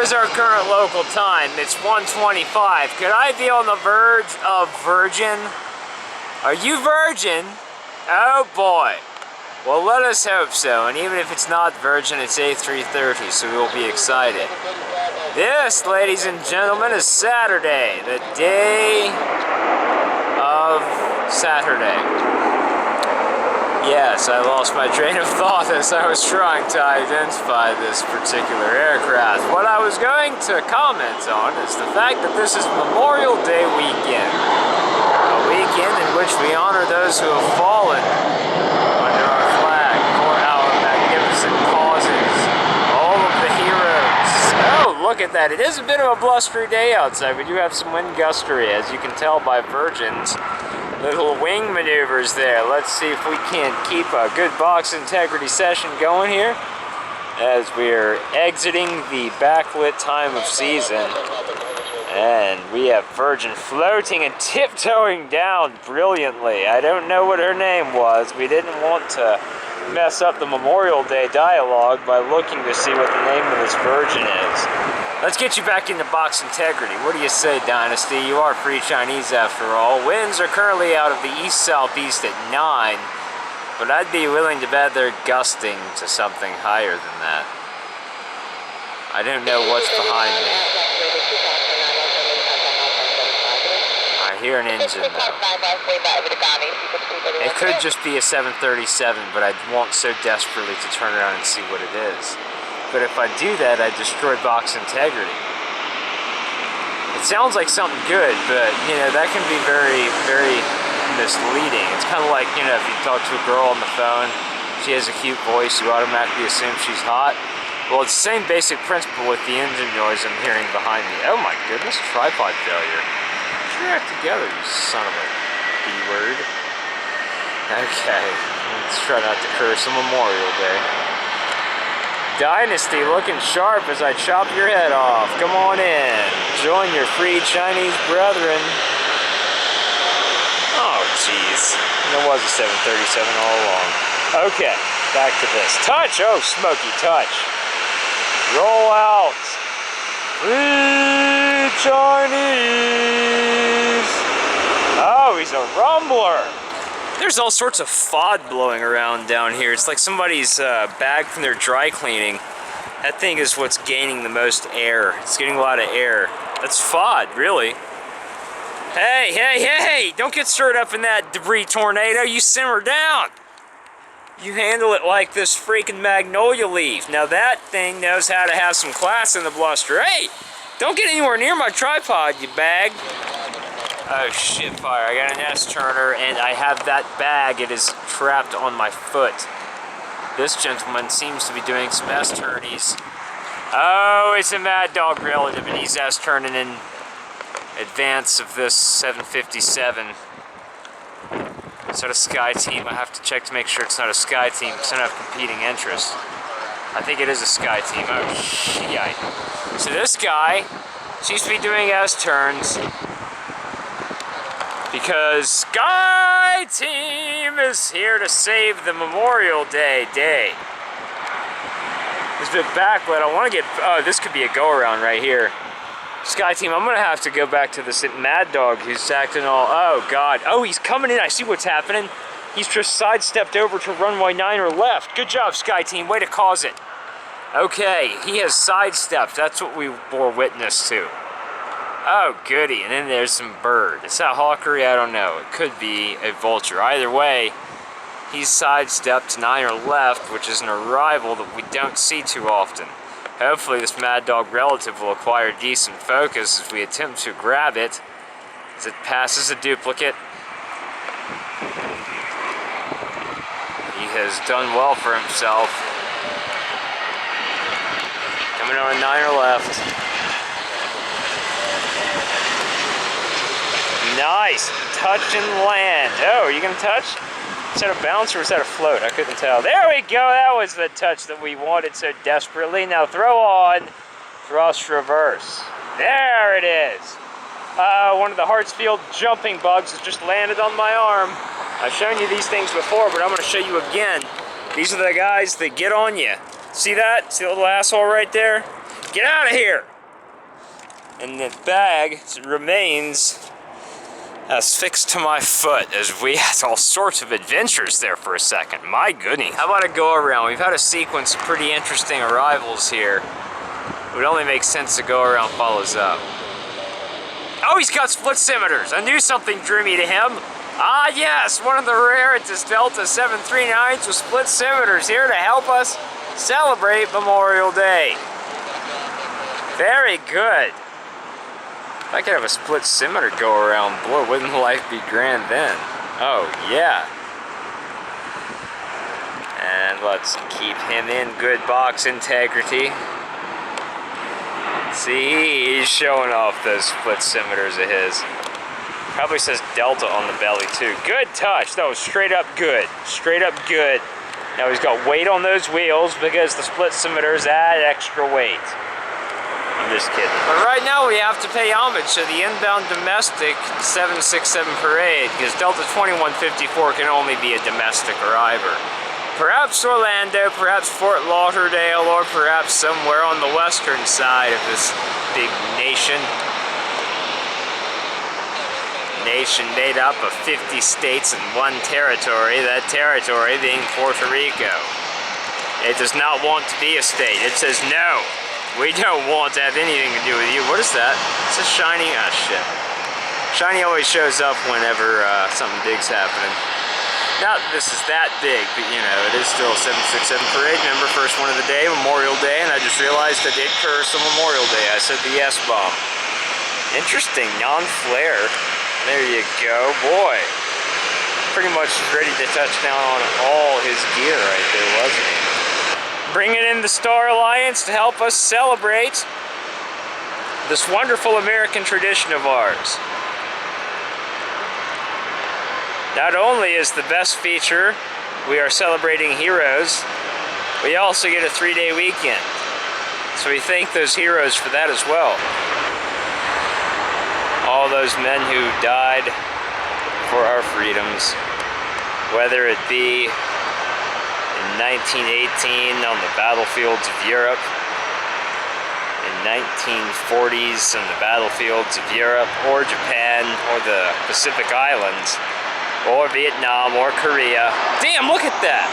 is our current local time? It's 1:25. Could I be on the verge of virgin? Are you virgin? Oh boy. Well, let us hope so. And even if it's not virgin, it's A330, so we will be excited. This, ladies and gentlemen, is Saturday, the day of Saturday. Yes, I lost my train of thought as I was trying to identify this particular aircraft. What I was going to comment on is the fact that this is Memorial Day weekend. A weekend in which we honor those who have fallen under our flag for our magnificent causes. All of the heroes. Oh, look at that. It is a bit of a blustery day outside. We do have some wind gustery, as you can tell by Virgin's little wing maneuvers there. Let's see if we can keep a good box integrity session going here as we're exiting the backlit time of season. And we have Virgin floating and tiptoeing down brilliantly. I don't know what her name was. We didn't want to mess up the Memorial Day dialogue by looking to see what the name of this Virgin is. Let's get you back into box integrity. What do you say, Dynasty? You are free Chinese after all. Winds are currently out of the east-southeast at 9, but I'd be willing to bet they're gusting to something higher than that. I don't know what's behind me. I hear an engine, though. It could just be a 737, but I want so desperately to turn around and see what it is. But if I do that, I destroy box integrity. It sounds like something good, but, you know, that can be very, very misleading. It's kind of like, you know, if you talk to a girl on the phone, she has a cute voice, you automatically assume she's hot. Well, it's the same basic principle with the engine noise I'm hearing behind me. Oh my goodness, tripod failure. Get your act together, you son of a B-word. Okay, let's try not to curse on Memorial Day. Dynasty looking sharp as I chop your head off. Come on in. Join your free Chinese brethren. Oh, jeez. There was a 737 all along. Okay, back to this. Touch! Oh, smoky touch. Roll out. Free Chinese. Oh, he's a rumbler. There's all sorts of FOD blowing around down here. It's like somebody's bag from their dry cleaning. That thing is what's gaining the most air. It's getting a lot of air. That's FOD, really. Hey, hey, hey! Don't get stirred up in that debris tornado. You simmer down. You handle it like this freaking magnolia leaf. Now that thing knows how to have some class in the bluster. Hey! Don't get anywhere near my tripod, you bag. Oh shit, fire. I got an S-turner and I have that bag. It is trapped on my foot. This gentleman seems to be doing some S-turnies. Oh, it's a Mad Dog relative and he's S-turning in advance of this 757. Is that a Sky Team? I have to check to make sure it's not a Sky Team because I don't have competing interests. I think it is a Sky Team. Oh shit. So this guy seems to be doing S-turns because Sky Team is here to save the Memorial Day day. It's a bit backlit. I want to get... Oh, this could be a go-around right here. Sky Team, I'm going to have to go back to this Mad Dog who's acting all... Oh, God. Oh, he's coming in. I see what's happening. He's just sidestepped over to runway 9 or left. Good job, Sky Team. Way to cause it. Okay, he has sidestepped. That's what we bore witness to. Oh, goody. And then there's some bird. Is that hawkery? I don't know. It could be a vulture. Either way, he's sidestepped to 9 or left, which is an arrival that we don't see too often. Hopefully this Mad Dog relative will acquire decent focus as we attempt to grab it as it passes a duplicate. He has done well for himself. Coming on 9 or left. Nice! Touch and land. Oh, are you going to touch? Is that a bounce or is that a float? I couldn't tell. There we go! That was the touch that we wanted so desperately. Now throw on, thrust reverse. There it is! One of the Hartsfield Jumping Bugs has just landed on my arm. I've shown you these things before, but I'm going to show you again. These are the guys that get on you. See that? See the little asshole right there? Get out of here! And the bag remains as fixed to my foot as we had all sorts of adventures there for a second. My goodness. How about a go around? We've had a sequence of pretty interesting arrivals here. It would only make sense to go around follows up. Oh, he's got split scimitars. I knew something drew me to him. Ah, yes, one of the rarest Delta 739s with split scimitars here to help us celebrate Memorial Day. Very good. If I could have a split scimitar go around, boy, wouldn't life be grand then? Oh, yeah. And let's keep him in good box integrity. See, he's showing off those split scimitars of his. Probably says Delta on the belly too. Good touch. That was straight up good. Straight up good. Now he's got weight on those wheels because the split scimitars add extra weight. I'm just kidding. But right now we have to pay homage to the inbound domestic 767 parade because Delta 2154 can only be a domestic arriver. Perhaps Orlando, perhaps Fort Lauderdale, or perhaps somewhere on the western side of this big nation. Nation made up of 50 states and one territory, that territory being Puerto Rico. It does not want to be a state. It says, no, we don't want to have anything to do with you. What is that? It's a shiny, ah, shit. Shiny always shows up whenever something big's happening. Not that this is that big, but you know, it is still a 767 parade. Remember, first one of the day, Memorial Day, and I just realized I did curse on Memorial Day. I said the S-bomb. Interesting, non-flare. There you go, boy. Pretty much ready to touch down on all his gear right there, wasn't he? Bringing in the Star Alliance to help us celebrate this wonderful American tradition of ours. Not only is the best feature, we are celebrating heroes, we also get a 3-day weekend. So we thank those heroes for that as well. All those men who died for our freedoms, whether it be in 1918 on the battlefields of Europe, in 1940s on the battlefields of Europe, or Japan, or the Pacific Islands, or Vietnam, or Korea. Damn, look at that!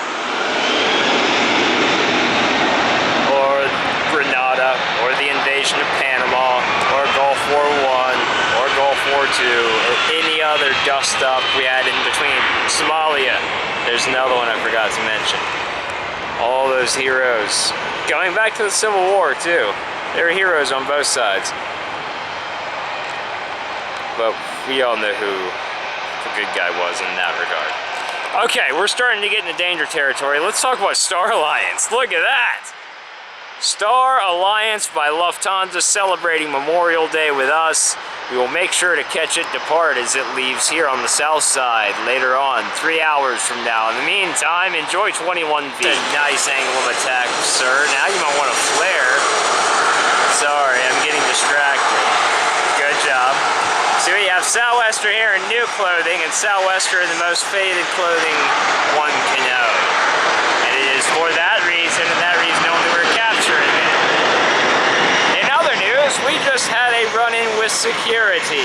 Or Grenada, or the invasion of Panama, or Gulf War I, or Gulf War II, or any other dust-up we had in between. Somalia, there's another one I forgot to mention. All those heroes. Going back to the Civil War, too. There were heroes on both sides. But we all know who the good guy was in that regard. Okay, we're starting to get into danger territory. Let's talk about Star Alliance. Look at that! Star Alliance by Lufthansa celebrating Memorial Day with us. We will make sure to catch it depart as it leaves here on the south side later on, 3 hours from now. In the meantime, enjoy 21 feet. A nice angle of attack, sir. Now you might want to flare. Sorry, I'm getting distracted. Good job. So we have Sou'wester here in new clothing, and Sou'wester in the most faded clothing one can own. And it is for that reason, and that reason only, we're capturing it. In other news, we just had a run-in with security.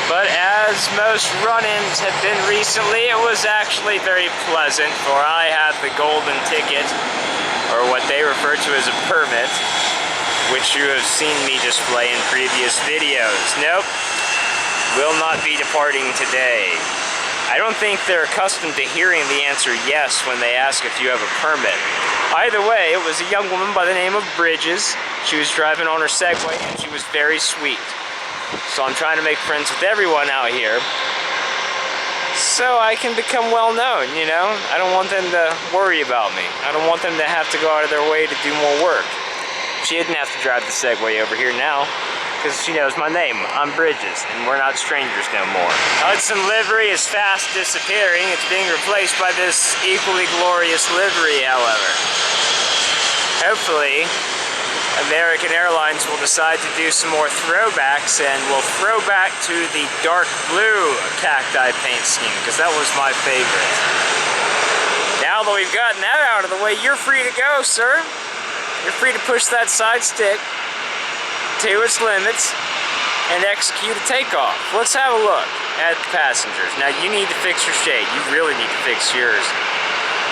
But as most run-ins have been recently, it was actually very pleasant, for I have the golden ticket, or what they refer to as a permit, which you have seen me display in previous videos. Nope. Will not be departing today. I don't think they're accustomed to hearing the answer yes when they ask if you have a permit. Either way, it was a young woman by the name of Bridges. She was driving on her Segway and she was very sweet. So I'm trying to make friends with everyone out here so I can become well known, you know? I don't want them to worry about me. I don't want them to have to go out of their way to do more work. She didn't have to drive the Segway over here now, because she knows my name. I'm Bridges, and we're not strangers no more. Hudson livery is fast disappearing. It's being replaced by this equally glorious livery, however. Hopefully, American Airlines will decide to do some more throwbacks, and will throw back to the dark blue cacti paint scheme, because that was my favorite. Now that we've gotten that out of the way, you're free to go, sir. You're free to push that side stick. to its limits and execute a takeoff. Let's have a look at the passengers. Now you need to fix your shade. You really need to fix yours.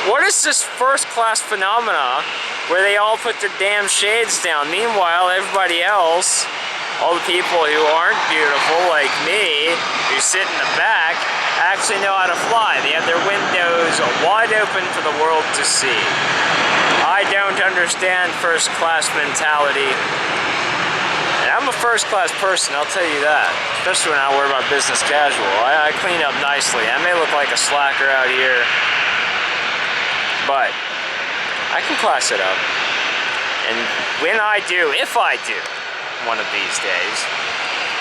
What is this first class phenomena where they all put their damn shades down? Meanwhile, everybody else, all the people who aren't beautiful like me, who sit in the back, actually know how to fly. They have their windows wide open for the world to see. I don't understand first class mentality. And I'm a first class person, I'll tell you that. Especially when I wear my business casual. I clean up nicely. I may look like a slacker out here, but I can class it up. And when I do, if I do, one of these days,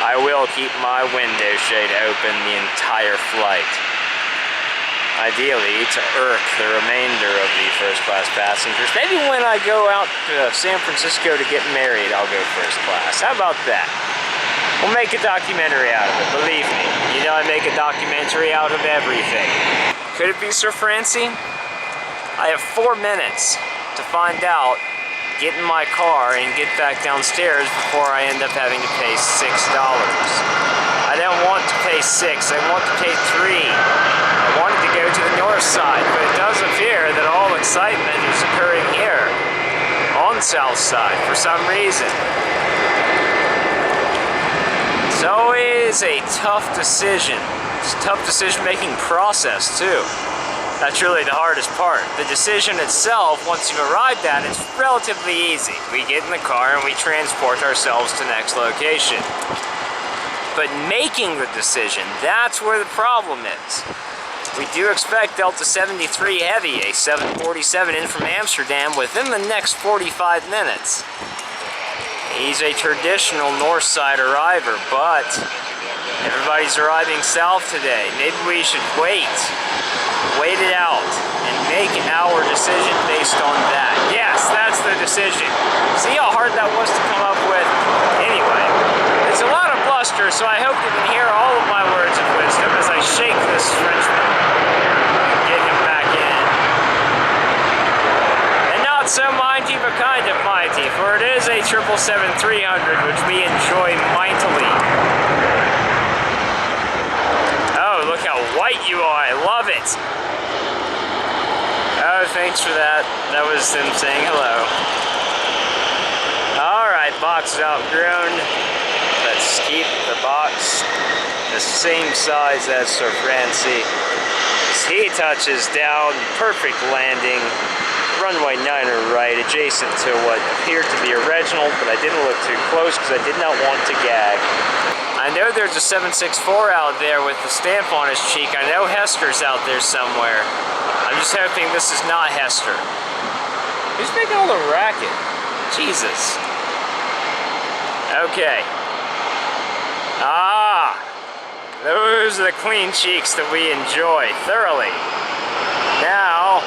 I will keep my window shade open the entire flight. Ideally, to irk the remainder of the first class passengers. Maybe when I go out to San Francisco to get married, I'll go first class. How about that? We'll make a documentary out of it, believe me. You know I make a documentary out of everything. Could it be Sir Francie? I have 4 minutes to find out, get in my car, and get back downstairs before I end up having to pay $6. I don't want to pay $6, I want to pay $3. I wanted to go to the north side, but it does appear that all excitement is occurring here, on the south side, for some reason. It's always a tough decision. It's a tough decision-making process, too. That's really the hardest part. The decision itself, once you've arrived at it, it's relatively easy. We get in the car and we transport ourselves to the next location. But making the decision, that's where the problem is. We do expect Delta 73 Heavy, a 747 in from Amsterdam, within the next 45 minutes. He's a traditional north side arriver, but everybody's arriving south today. Maybe we should wait it out and make our decision based on that. Yes, that's the decision. See how hard that was to come up with? Anyway, it's a lot of bluster, so I hope you can hear all of my words of wisdom as I shake this Frenchman and get him back in. And not so mighty, but kind of mighty, for it is a 777-300, which we enjoy mightily. Oh, look how white you are. I love it. Oh, thanks for that. That was them saying hello. Alright, box is outgrown. Let's keep the box the same size as Sir Francie. As he touches down, perfect landing. Runway 9er right, adjacent to what appeared to be a Reginald, but I didn't look too close because I did not want to gag. I know there's a 764 out there with the stamp on his cheek. I know Hester's out there somewhere. I'm just hoping this is not Hester. Who's making all the racket? Jesus. Okay. Ah! Those are the clean cheeks that we enjoy thoroughly. Now,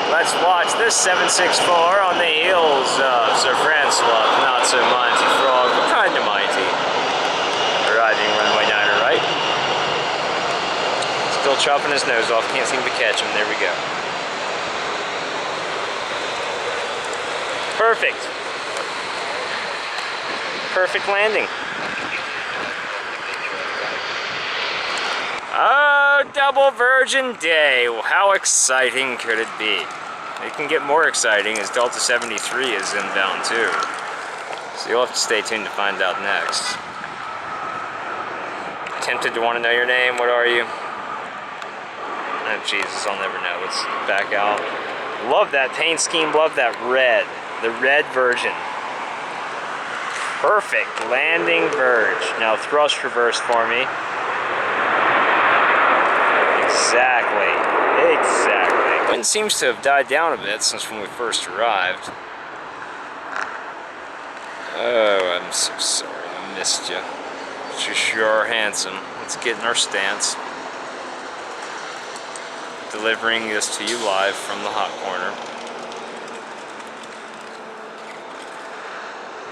let's watch this 764 on the heels of Sir Francois, not so mighty frog, but kind of mighty. Arriving runway 9er right. Still chopping his nose off, can't seem to catch him. There we go. Perfect. Perfect landing. Oh, double Virgin Day. Well, how exciting could it be? It can get more exciting as Delta 73 is inbound too. So you'll have to stay tuned to find out next. Tempted to want to know your name. What are you? Oh, Jesus, I'll never know. Let's back out. Love that paint scheme. Love that red. The red Virgin. Perfect landing verge. Now thrust reverse for me. Exactly. Exactly. Wind seems to have died down a bit since when we first arrived. Oh, I'm so sorry. I missed you. You sure are handsome. Let's get in our stance. Delivering this to you live from the hot corner.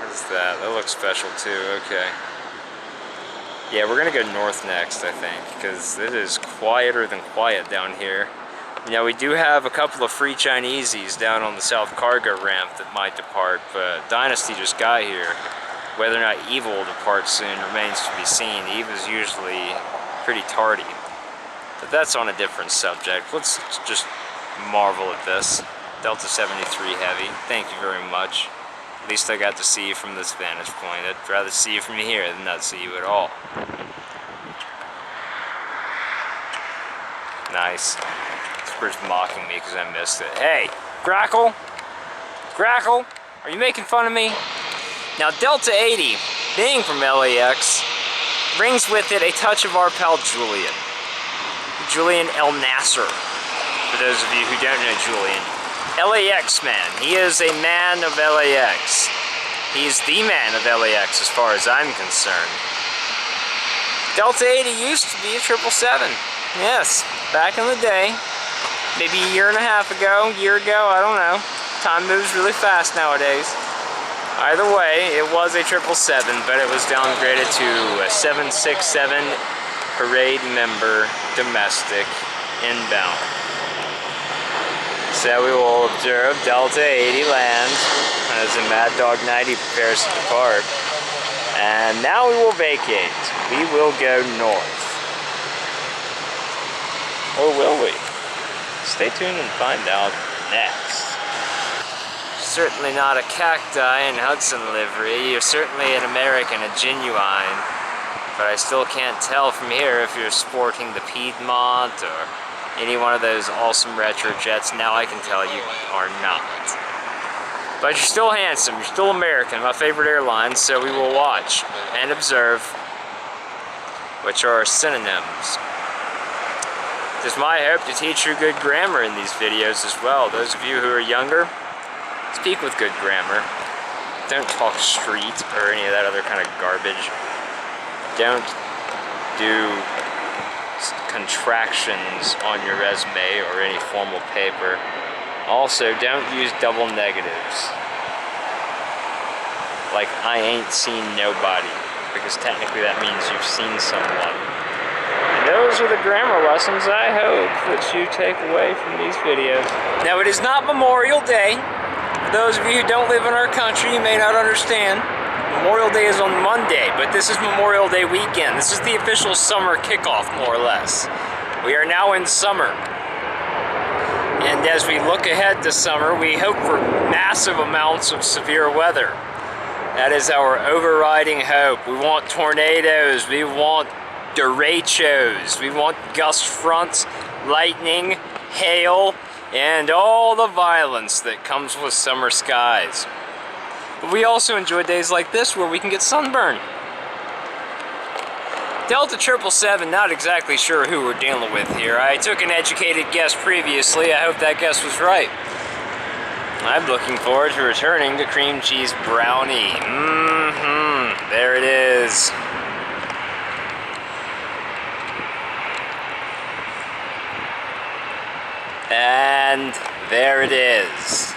What's that? That looks special too. Okay. Yeah, we're gonna go north next, I think, because it is quieter than quiet down here. You know, we do have a couple of free Chineses down on the south cargo ramp that might depart, but Dynasty just got here. Whether or not Eva will depart soon remains to be seen. Eva's usually pretty tardy. But that's on a different subject. Let's just marvel at this. Delta 73 Heavy, thank you very much. At least I got to see you from this vantage point. I'd rather see you from here than not see you at all. Nice. This bird's mocking me because I missed it. Hey, Grackle? Grackle? Are you making fun of me? Now, Delta 80, being from LAX, brings with it a touch of our pal Julian. Julian El Nasser, for those of you who don't know Julian. LAX man. He is a man of LAX. He's the man of LAX as far as I'm concerned. Delta 80 used to be a 777. Yes, back in the day. Maybe a year and a half ago, year ago, I don't know. Time moves really fast nowadays. Either way, it was a 777, but it was downgraded to a 767 parade member domestic inbound. So we will observe Delta 80 land as the Mad Dog 90 prepares to depart. And now we will vacate. We will go north. Or will we? Stay tuned and find out next. Certainly not a cacti in Hudson livery. You're certainly an American, a genuine. But I still can't tell from here if you're sporting the Piedmont or any one of those awesome retro jets. Now I can tell you are not. But you're still handsome, you're still American, my favorite airline, so we will watch and observe, which are synonyms. It is my hope to teach you good grammar in these videos as well. Those of you who are younger, speak with good grammar. Don't talk street or any of that other kind of garbage. Don't do contractions on your resume or any formal paper. Also, don't use double negatives. Like, I ain't seen nobody, because technically that means you've seen someone. And those are the grammar lessons I hope that you take away from these videos. Now, it is not Memorial Day. For those of you who don't live in our country, you may not understand. Memorial Day is on Monday, but this is Memorial Day weekend. This is the official summer kickoff, more or less. We are now in summer. And as we look ahead to summer, we hope for massive amounts of severe weather. That is our overriding hope. We want tornadoes, we want derechos, we want gust fronts, lightning, hail, and all the violence that comes with summer skies. But we also enjoy days like this where we can get sunburn. Delta 777, not exactly sure who we're dealing with here. I took an educated guess previously. I hope that guess was right. I'm looking forward to returning to cream cheese brownie. There it is. And there it is.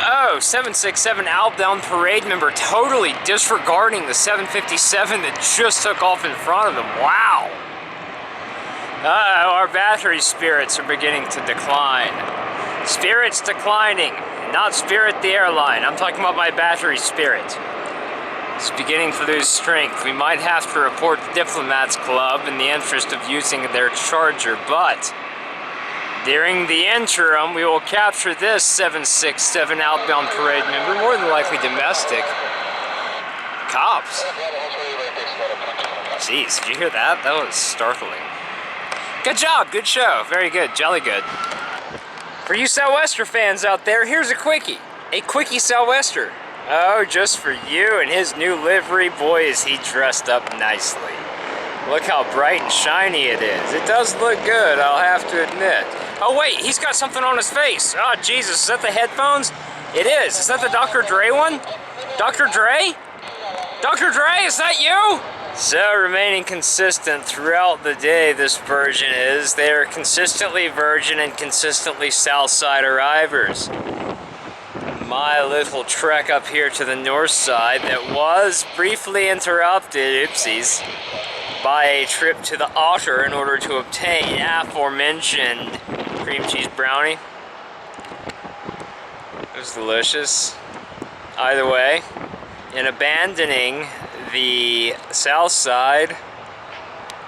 Oh, 767 outbound parade member totally disregarding the 757 that just took off in front of him. Wow. Our battery spirits are beginning to decline. Spirits declining, not Spirit the airline. I'm talking about my battery spirit. It's beginning to lose strength. We might have to report the Diplomats Club in the interest of using their charger, but during the interim, we will capture this 767 outbound parade member, more than likely domestic. Cops. Jeez, did you hear that? That was startling. Good job, good show. Very good, jolly good. For you Sou'wester fans out there, here's a quickie. A quickie Sou'wester. Oh, just for you and his new livery. Boy, is he dressed up nicely. Look how bright and shiny it is. It does look good, I'll have to admit. Oh wait, he's got something on his face. Oh Jesus, is that the headphones? It is. Is that the Dr. Dre one? Dr. Dre? Dr. Dre, is that you? So, remaining consistent throughout the day, this version is. They are consistently virgin and consistently Southside arrivers. My little trek up here to the north side that was briefly interrupted, oopsies, by a trip to the Otter in order to obtain aforementioned cream cheese brownie. It was delicious. Either way, in abandoning the south side,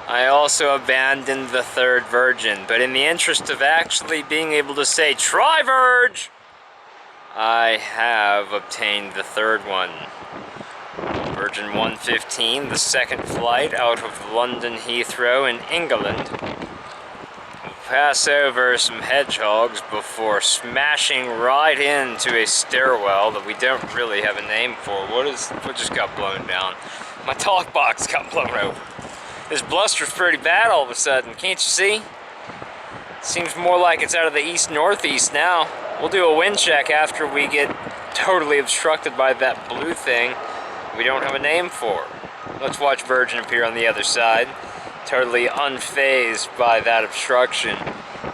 I also abandoned the third Virgin. But in the interest of actually being able to say Tri-Verge, I have obtained the third one. Virgin 115, the second flight out of London Heathrow in England. We'll pass over some hedgehogs before smashing right into a stairwell that we don't really have a name for. What just got blown down? My talk box got blown over. This bluster's pretty bad all of a sudden, can't you see? Seems more like it's out of the east-northeast now. We'll do a wind check after we get totally obstructed by that blue thing we don't have a name for. Let's watch Virgin appear on the other side, totally unfazed by that obstruction,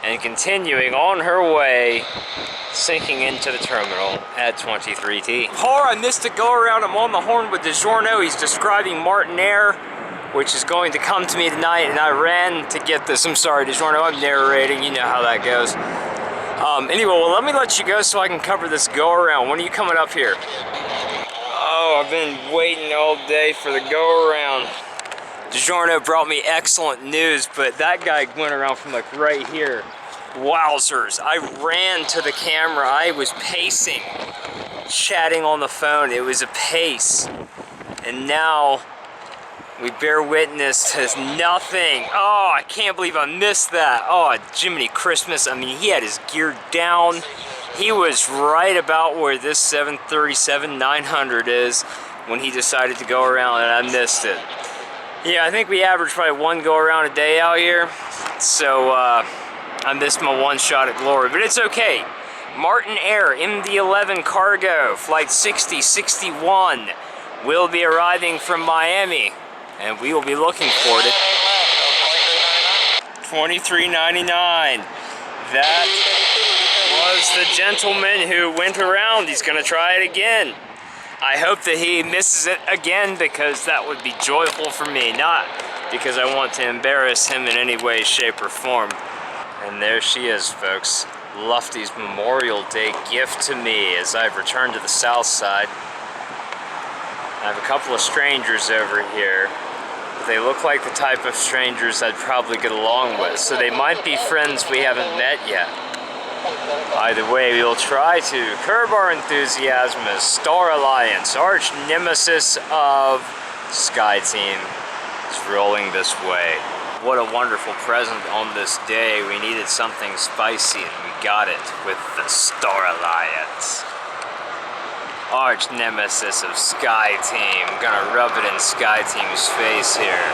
and continuing on her way, sinking into the terminal at 23T. I missed a go-around. I'm on the horn with DiGiorno. He's describing Martin-Air, which is going to come to me tonight, and I ran to get this. I'm sorry, DiGiorno, I'm narrating. You know how that goes. Anyway, well, let me let you go so I can cover this go-around. When are you coming up here? Oh, I've been waiting all day for the go-around. DiGiorno brought me excellent news, but that guy went around from like right here. Wowzers, I ran to the camera. I was pacing, chatting on the phone. It was a pace. And now we bear witness to nothing. Oh, I can't believe I missed that. Oh, Jiminy Christmas. I mean, he had his gear down. He was right about where this 737-900 is when he decided to go around, and I missed it. Yeah, I think we average probably one go around a day out here. So I missed my one shot at glory, but it's okay. Martin-Air MD-11 cargo, flight 6061, will be arriving from Miami, and we will be looking for it. $23.99. That was the gentleman who went around. He's gonna try it again. I hope that he misses it again, because that would be joyful for me, not because I want to embarrass him in any way, shape, or form. And there she is, folks. Lufty's Memorial Day gift to me as I've returned to the south side. I have a couple of strangers over here, but they look like the type of strangers I'd probably get along with, so they might be friends we haven't met yet. Either way, we'll try to curb our enthusiasm as Star Alliance, arch nemesis of SkyTeam, is rolling this way. What a wonderful present on this day. We needed something spicy, and we got it with the Star Alliance. Arch nemesis of SkyTeam. Gonna rub it in SkyTeam's face here.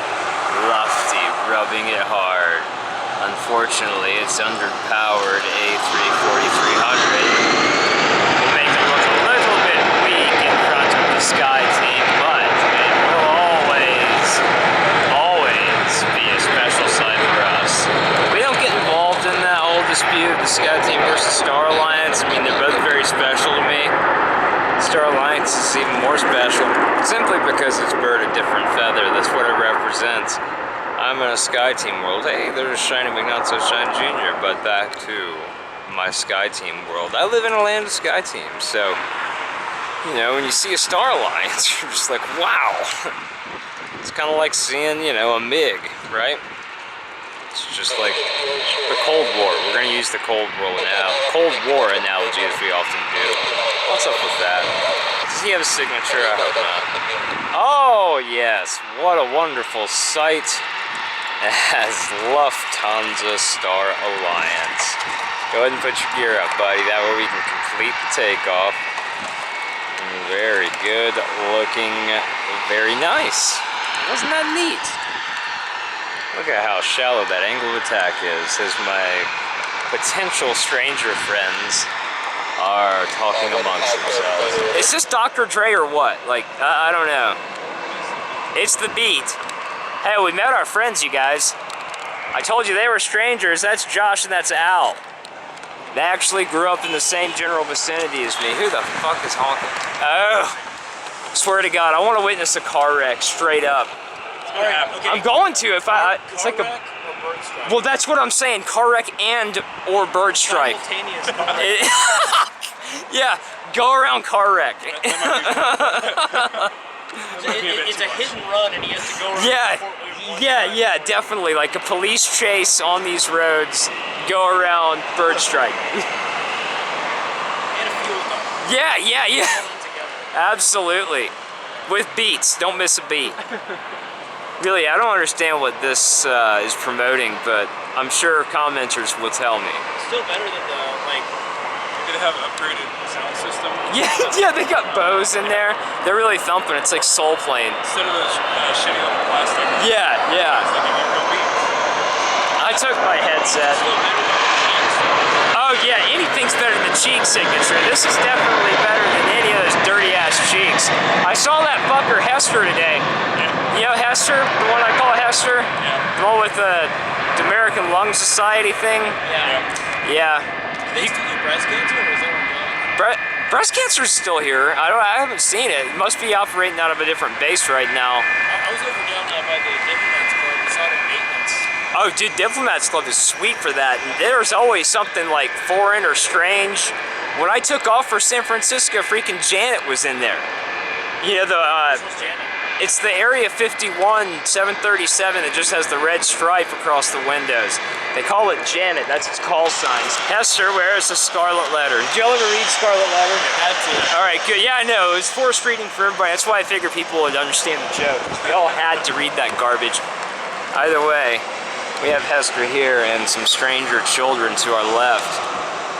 Lufty, rubbing it hard. Unfortunately, it's underpowered A340-300. Will make it look a little bit weak in front of the SkyTeam, but it will always be a special sight for us. We don't get involved in that whole dispute, the SkyTeam versus Star Alliance. I mean, they're both very special to me. Star Alliance is even more special, simply because it's bird a different feather. That's what it represents. I'm in a SkyTeam world. Hey, there's Shiny McNot-So-Shine Jr., but back to my SkyTeam world. I live in a land of SkyTeam, so, you know, when you see a Star Alliance, you're just like, wow. It's kind of like seeing, you know, a MiG, right? It's just like the Cold War. We're going to use the Cold War analogy, as we often do. What's up with that? Does he have a signature? I hope not. Oh, yes. What a wonderful sight as Lufthansa Star Alliance. Go ahead and put your gear up, buddy. That way we can complete the takeoff. Very good looking. Very nice. Wasn't that neat? Look at how shallow that angle of attack is as my potential stranger friends are talking amongst themselves. Is this Dr. Dre or what? Like, I don't know. It's the beat. Hey, we met our friends, you guys. I told you they were strangers. That's Josh and that's Al. They actually grew up in the same general vicinity as me. Who the fuck is honking? Oh, swear to God, I want to witness a car wreck straight up. All right, okay. I'm going to if it's like a. Bird strike. Well, that's what I'm saying. Car wreck or bird strike. Simultaneous car wreck. Yeah, Go around car wreck. It's a hit and run, and he has to go around. Yeah, definitely. Like a police chase on these roads. Go around bird strike. And a fuel dump. Yeah. All together. Absolutely. With beats. Don't miss a beat. Really, I don't understand what this is promoting, but I'm sure commenters will tell me. Still better than the, like... Did it have an upgraded sound system? Yeah, they got Bose in there. They're really thumping. It's like soul playing. Instead of the shitty little plastic. Yeah. It's like you get real beats. I took my headset. Still better than the Cheeks. Oh yeah, anything's better than the Cheek signature. This is definitely better than any of those dirty ass Cheeks. I saw that fucker Hester today. Yeah. You know Hester? The one I call Hester? Yeah. The one with the American Lung Society thing? Yeah. They used to do breast cancer, or is that one gone? Breast cancer is still here. I haven't seen it. It must be operating out of a different base right now. I was over down by the Diplomats Club and saw their maintenance. Oh, dude, Diplomats Club is sweet for that. And there's always something like foreign or strange. When I took off for San Francisco, freaking Janet was in there. You know, Which was Janet? it's the Area 51 737 that just has the red stripe across the windows. They call it Janet. That's its call signs. Hester wears a scarlet letter. Did you ever read Scarlet Letter? Had to. All right, good. Yeah, I know. It was forced reading for everybody. That's why I figured people would understand the joke. We all had to read that garbage. Either way, we have Hester here and some stranger children to our left.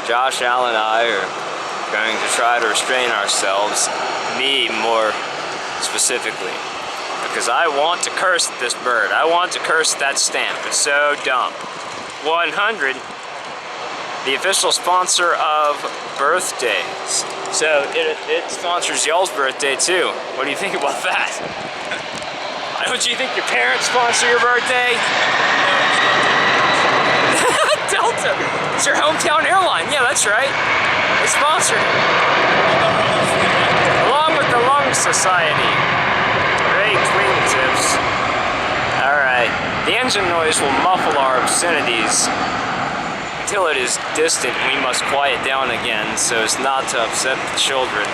Josh, Al, and I are going to try to restrain ourselves. Me more specifically. Because I want to curse at this bird. I want to curse at that stamp. It's so dumb. 100, the official sponsor of birthdays. So it sponsors y'all's birthday too. What do you think about that? Don't you think your parents sponsor your birthday? Delta. It's your hometown airline. Yeah, that's right. They sponsored it. Along with the Lung Society. Great wingtips. Alright. The engine noise will muffle our obscenities until it is distant. We must quiet down again so as not to upset the children.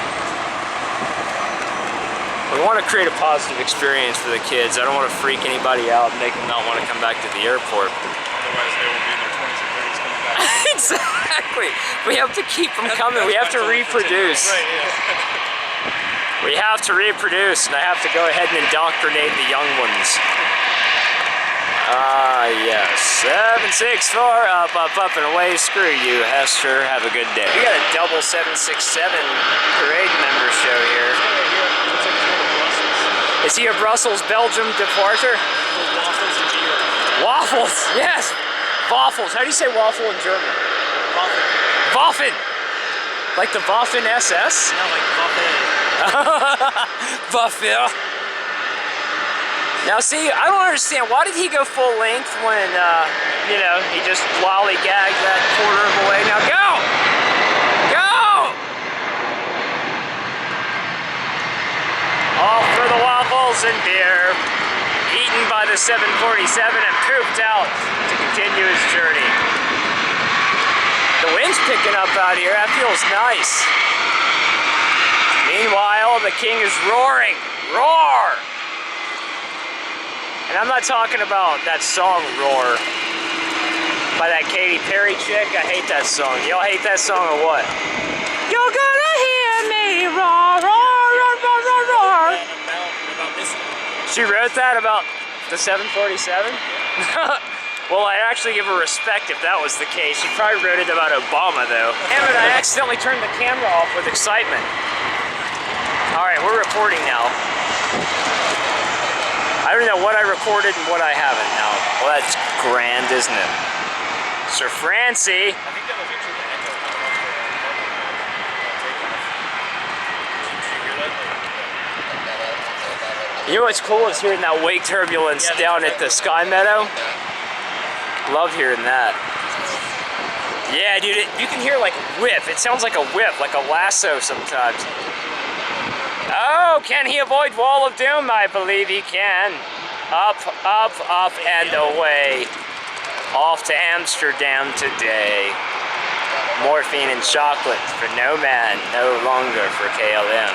We want to create a positive experience for the kids. I don't want to freak anybody out and make them not want to come back to the airport. Otherwise, they will be in their 20s and 30s coming back. Exactly. We have to keep them coming. We have to reproduce. Right, yeah. We have to reproduce, and I have to go ahead and indoctrinate the young ones. Yes. 764, up, and away. Screw you, Hester. Have a good day. We got a double 767 parade member show here. Is he a Brussels, Belgium departure? Waffles and beer. Waffles, yes. Waffles. How do you say waffle in German? Waffle. Waffen. Like the Waffen SS? Not like buffet. Waffel. Now see, I don't understand. Why did he go full length when, you know, he just lollygagged that quarter of the way? Now go! Go! Off for the waffles and beer. Eaten by the 747 and pooped out to continue his journey. The wind's picking up out here. That feels nice. Meanwhile, the king is roaring. Roar! And I'm not talking about that song, Roar, by that Katy Perry chick. I hate that song. Y'all hate that song or what? You're gonna hear me roar, roar, roar, roar, roar, roar. About this one. She wrote that about the 747? Well, I'd actually give her respect if that was the case. She probably wrote it about Obama, though. Damn it, I accidentally turned the camera off with excitement. All right, we're recording now. I don't know what I recorded and what I haven't now. Well, that's grand, isn't it? Sir Francie. I think that was actually the echo coming off the takeoff. Did you hear that? You know what's cool is hearing that wake turbulence down at the Sky Meadow. Love hearing that. Yeah, dude, you can hear like whip. It sounds like a whip, like a lasso sometimes. Oh, can he avoid Wall of Doom? I believe he can. Up, up, up, and away. Off to Amsterdam today. Morphine and chocolate for no man, no longer for KLM.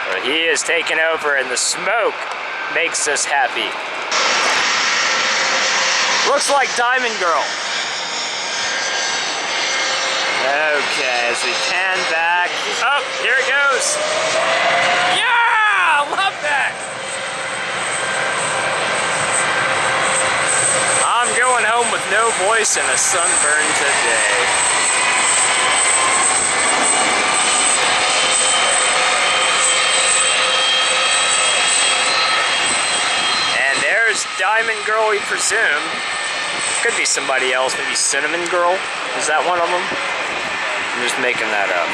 For he is taken over and the smoke makes us happy. Looks like Diamond Girl. Okay, as we pan back. Oh, here it goes. Yeah, love that. I'm going home with no voice and a sunburn today. And there's Diamond Girl, we presume. Could be somebody else, maybe Cinnamon Girl. Is that one of them? I'm just making that up.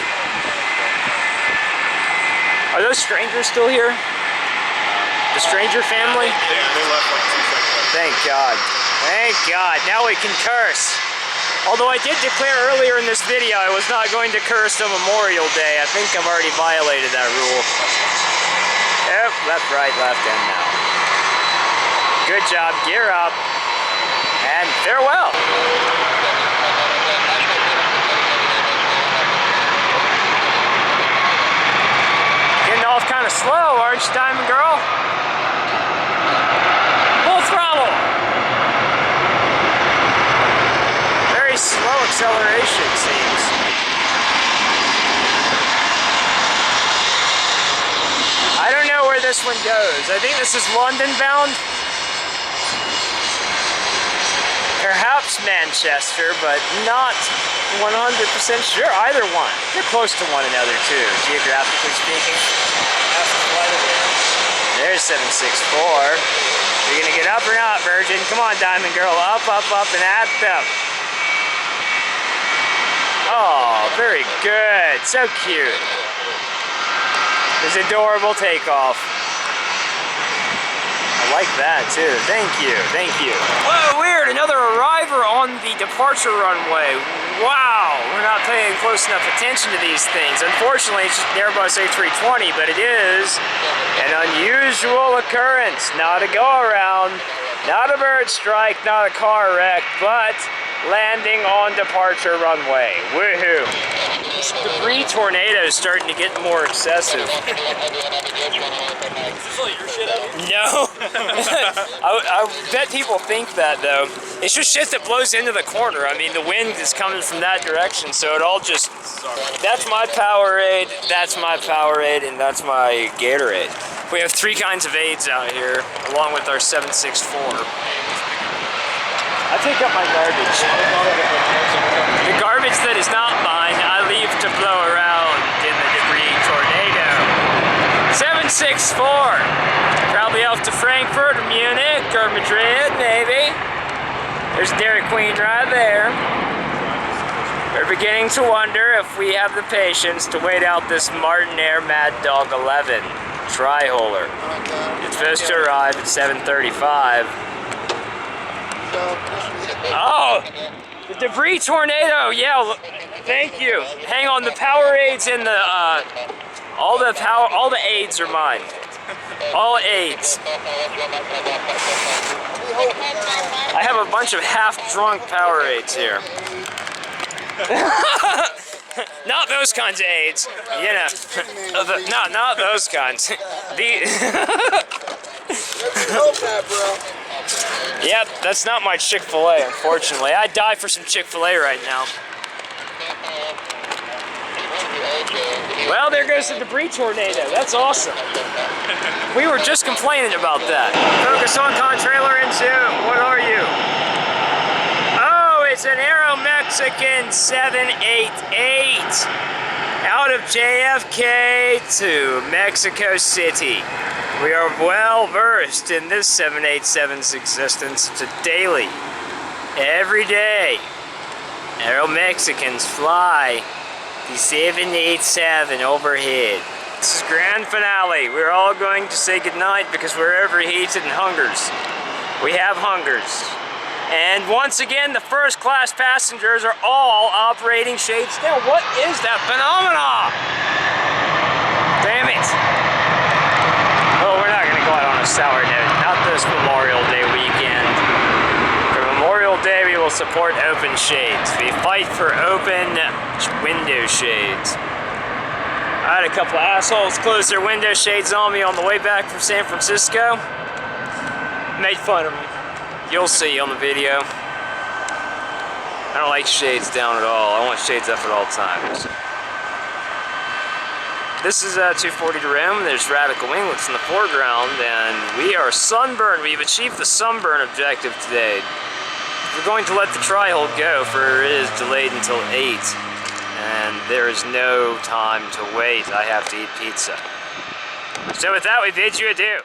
Are those strangers still here? The stranger family? Yeah, they left like 2 seconds ago. Thank God. Thank God. Now we can curse. Although I did declare earlier in this video I was not going to curse on Memorial Day. I think I've already violated that rule. Yep, left, right, left, and now. Good job. Gear up. And farewell. Getting off kind of slow, aren't you, Diamond Girl? Full throttle. Very slow acceleration, it seems. I don't know where this one goes. I think this is London bound. Perhaps Manchester, but not 100% sure. Either one. They're close to one another too, geographically speaking. There's 764. You're gonna get up or not, Virgin? Come on, Diamond Girl. Up, up, up, and at them. Oh, very good. So cute. This adorable takeoff. I like that too. Thank you, thank you. Whoa, weird, another arriver on the departure runway. Wow, we're not paying close enough attention to these things. Unfortunately, it's just an Airbus A320, but it is an unusual occurrence. Not a go-around, not a bird strike, not a car wreck, but landing on departure runway. Woohoo! This debris tornado is starting to get more excessive. No. I bet people think that though. It's just shit that blows into the corner. I mean, the wind is coming from that direction, so it all just... That's my Powerade, that's my Powerade, and that's my Gatorade. We have 3 kinds of aids out here, along with our 764. I pick up my garbage. The garbage that is not mine, I leave to blow around in the debris tornado. 764. Probably off to Frankfurt or Munich or Madrid, maybe. There's Dairy Queen right there. We're beginning to wonder if we have the patience to wait out this Martin Air Mad Dog 11 tri-holer. It's supposed to arrive at 7:35. Oh, the debris tornado. Yeah, thank you. Hang on, the Powerades and the all the aids are mine. All aids. I have a bunch of half-drunk Powerades here. Not those kinds of aids. You know, not those kinds. Yep, that's not my Chick-fil-A, unfortunately. I'd die for some Chick-fil-A right now. Well, there goes the debris tornado. That's awesome. We were just complaining about that. Focus on contrailer and zoom. What are you? Oh, it's an Aero Mexican 788 out of JFK to Mexico City. We are well versed in this 787's existence. It's a daily, every day. Aero Mexicans fly the 787 overhead. This is grand finale. We're all going to say goodnight because we're overheated and hungers. We have hungers. And once again, the first class passengers are all operating shades down. What is that phenomenon? Damn it. Well, we're not going to go out on a sour note. Not this Memorial Day weekend. For Memorial Day, we will will support open shades. We fight for open window shades. I had a couple assholes close their window shades on me on the way back from San Francisco. Made fun of me. You'll see on the video. I don't like shades down at all. I want shades up at all times. This is 240 to Rome. There's Radical Winglets in the foreground, and we are sunburned. We've achieved the sunburn objective today. We're going to let the tri-hold go, for it is delayed until 8, and there is no time to wait. I have to eat pizza. So with that, we bid you adieu.